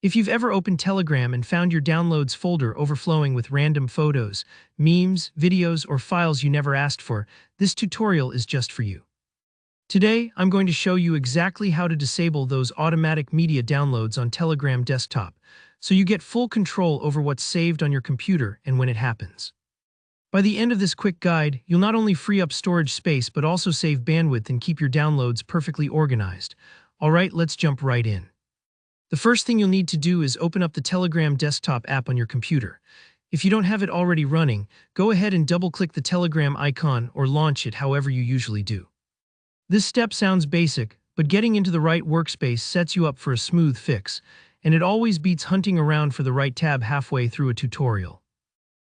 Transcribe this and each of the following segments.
If you've ever opened Telegram and found your downloads folder overflowing with random photos, memes, videos, or files you never asked for, this tutorial is just for you. Today, I'm going to show you exactly how to disable those automatic media downloads on Telegram desktop, so you get full control over what's saved on your computer and when it happens. By the end of this quick guide, you'll not only free up storage space but also save bandwidth and keep your downloads perfectly organized. Alright, let's jump right in. The first thing you'll need to do is open up the Telegram desktop app on your computer. If you don't have it already running, go ahead and double-click the Telegram icon or launch it however you usually do. This step sounds basic, but getting into the right workspace sets you up for a smooth fix, and it always beats hunting around for the right tab halfway through a tutorial.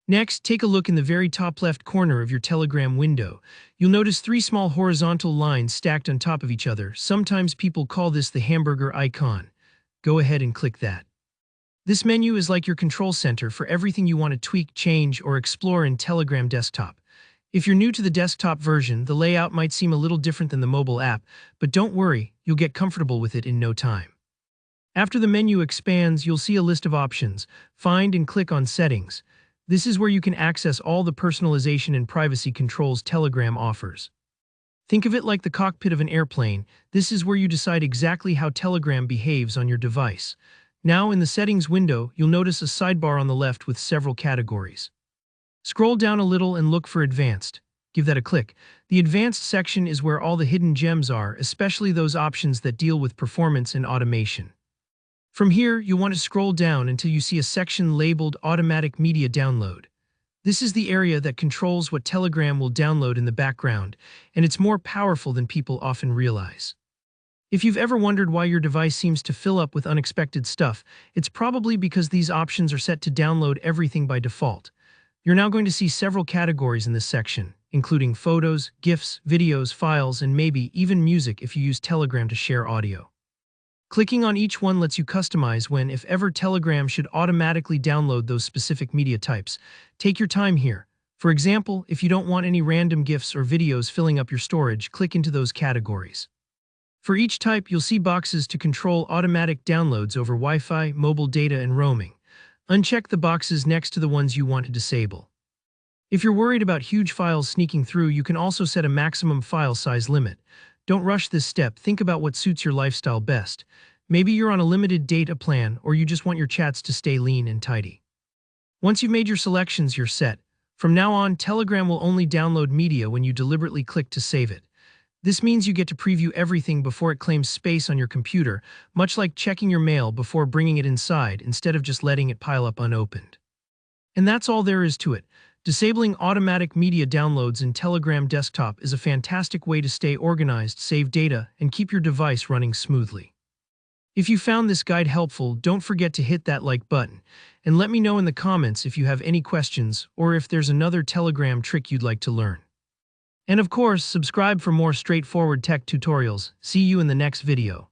Next, take a look in the very top left corner of your Telegram window. You'll notice three small horizontal lines stacked on top of each other. Sometimes people call this the hamburger icon. Go ahead and click that. This menu is like your control center for everything you want to tweak, change, or explore in Telegram desktop. If you're new to the desktop version, the layout might seem a little different than the mobile app, but don't worry, you'll get comfortable with it in no time. After the menu expands, you'll see a list of options. Find and click on Settings. This is where you can access all the personalization and privacy controls Telegram offers. Think of it like the cockpit of an airplane. This is where you decide exactly how Telegram behaves on your device. Now, in the Settings window, you'll notice a sidebar on the left with several categories. Scroll down a little and look for Advanced. Give that a click. The Advanced section is where all the hidden gems are, especially those options that deal with performance and automation. From here, you'll want to scroll down until you see a section labeled Automatic Media Download. This is the area that controls what Telegram will download in the background, and it's more powerful than people often realize. If you've ever wondered why your device seems to fill up with unexpected stuff, it's probably because these options are set to download everything by default. You're now going to see several categories in this section, including photos, GIFs, videos, files, and maybe even music if you use Telegram to share audio. Clicking on each one lets you customize when, if ever, Telegram should automatically download those specific media types. Take your time here. For example, if you don't want any random GIFs or videos filling up your storage, click into those categories. For each type, you'll see boxes to control automatic downloads over Wi-Fi, mobile data, and roaming. Uncheck the boxes next to the ones you want to disable. If you're worried about huge files sneaking through, you can also set a maximum file size limit. Don't rush this step. Think about what suits your lifestyle best. Maybe you're on a limited data plan, or you just want your chats to stay lean and tidy. Once you've made your selections, you're set. From now on, Telegram will only download media when you deliberately click to save it. This means you get to preview everything before it claims space on your computer, much like checking your mail before bringing it inside instead of just letting it pile up unopened. And that's all there is to it. Disabling automatic media downloads in Telegram desktop is a fantastic way to stay organized, save data, and keep your device running smoothly. If you found this guide helpful, don't forget to hit that like button, and let me know in the comments if you have any questions or if there's another Telegram trick you'd like to learn. And of course, subscribe for more straightforward tech tutorials. See you in the next video.